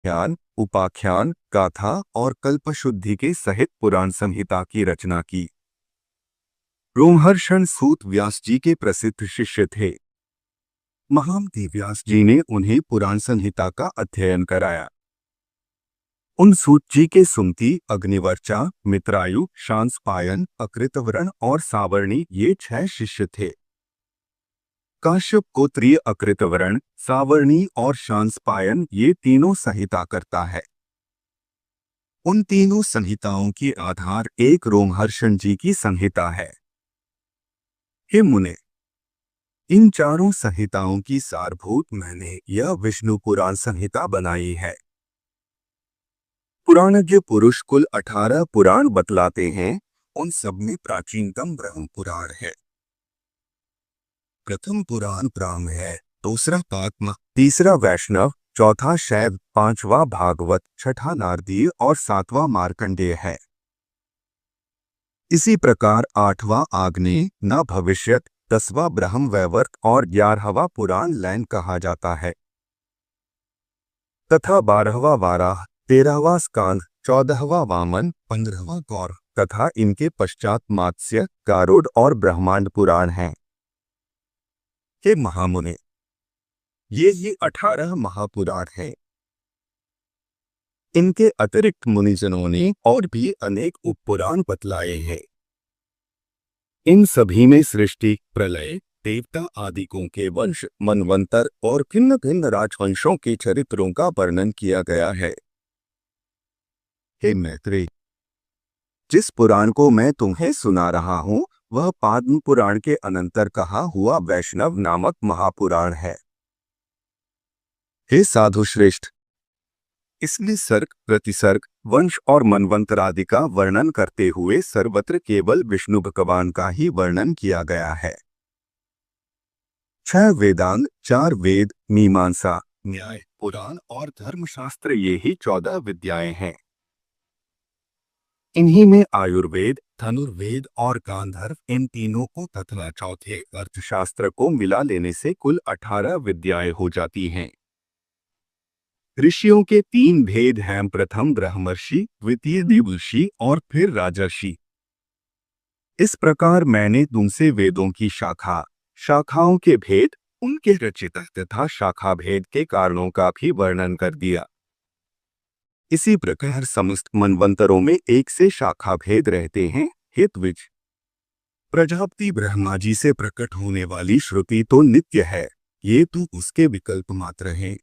आख्यान, उपाख्यान, गाथा और कल्पशुद्धि के सहित पुराण संहिता की रचना की। रोमहर्षण सूत व्यास जी के प्रसिद्ध शिष्य थे। महामती व्यास जी ने उन्हें पुराण संहिता का अध्ययन कराया। उन सूत जी के सुमति, अग्निवर्चा, मित्रायु, शांसपायन, अकृतवर्ण और सावर्णी ये 6 शिष्य थे। काश्यप गोत्रीय अकृतवर्ण, सावर्णी और शांसपायन ये तीनों संहिता करता है। उन तीनों संहिताओं की आधार एक रोमहर्षण जी की संहिता है। हे मुने, इन चारों संहिताओं की सारभूत मैंने यह विष्णु पुराण संहिता बनाई है। पुराणज्ञ पुरुष कुल 18 पुराण बतलाते हैं। उन सब में प्राचीनतम ब्रह्म पुराण है। प्रथम पुराण ब्राह्म है, दूसरा पाक्म, तीसरा वैष्णव, चौथा शैव, पांचवा भागवत, छठा नारदीय और सातवां मार्कंडेय है। इसी प्रकार 8वां आग्नेय, न भविष्यत, 10वां ब्रह्म वैवर्त और 11वां पुराण लैन कहा जाता है तथा 12वां वाराह, 13वां स्कांद, 14वां वामन, 15वां गौर तथा इनके पश्चात मात्स्य, गारुड़ और ब्रह्मांड पुराण हैं। हे महामुने, ये 18 महापुराण हैं। इनके अतिरिक्त मुनिजनों ने और भी अनेक उपपुराण बतलाए हैं। इन सभी में सृष्टि, प्रलय, देवता आदिकों के वंश, मनवंतर और भिन्न भिन्न राजवंशों के चरित्रों का वर्णन किया गया है। हे मैत्रेय, जिस पुराण को मैं तुम्हें सुना रहा हूँ वह पद्म पुराण के अनंतर कहा हुआ वैष्णव नामक महापुराण है। हे साधु श्रेष्ठ, इसमें सर्ग, प्रतिसर्ग, वंश और मनवंतर आदि का वर्णन करते हुए सर्वत्र केवल विष्णु भगवान का ही वर्णन किया गया है। 6 वेदांग, 4 वेद, मीमांसा, न्याय, पुराण और धर्मशास्त्र ये ही 14 विद्याएं हैं। इन्हीं में आयुर्वेद, धनुर्वेद और गांधर्व इन तीनों को तथा चौथे अर्थशास्त्र को मिला लेने से कुल 18 विद्याएं हो जाती हैं। ऋषियों के 3 भेद हैं, प्रथम ब्रह्मर्षि, द्वितीय देवर्षि और फिर राजर्षि। इस प्रकार मैंने तुमसे वेदों की शाखाओं के भेद, उनके रचयिता तथा शाखा भेद के कारणों का भी वर्णन कर दिया। इसी प्रकार समस्त मनवंतरों में एक से शाखा भेद रहते हैं। हे द्विज, प्रजापति ब्रह्मा जी से प्रकट होने वाली श्रुति तो नित्य है, ये तो उसके विकल्प मात्र हैं।